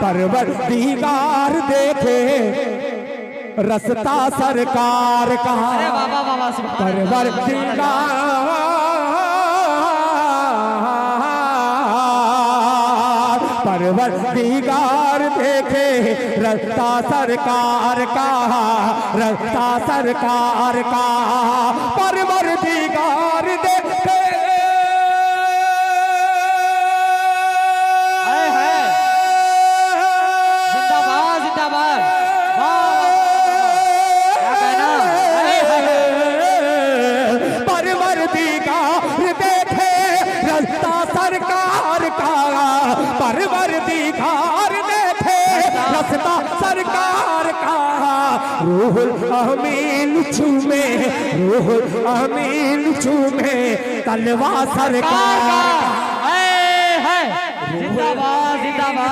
परवरदिगार देखे रास्ता सरकार का। परवरदिगार देखे रास्ता सरकार का, रास्ता सरकार का। परवरदिगार देखे जिंदाबाद जिंदाबाद। परवरदिगार देखे रास्ता सरकार का, परवरदिगार देखे रास्ता सरकार का। रूहुल अमीन चूमे, रूहुल अमीन चूमे तलवा सरकार का। जिंदाबाद।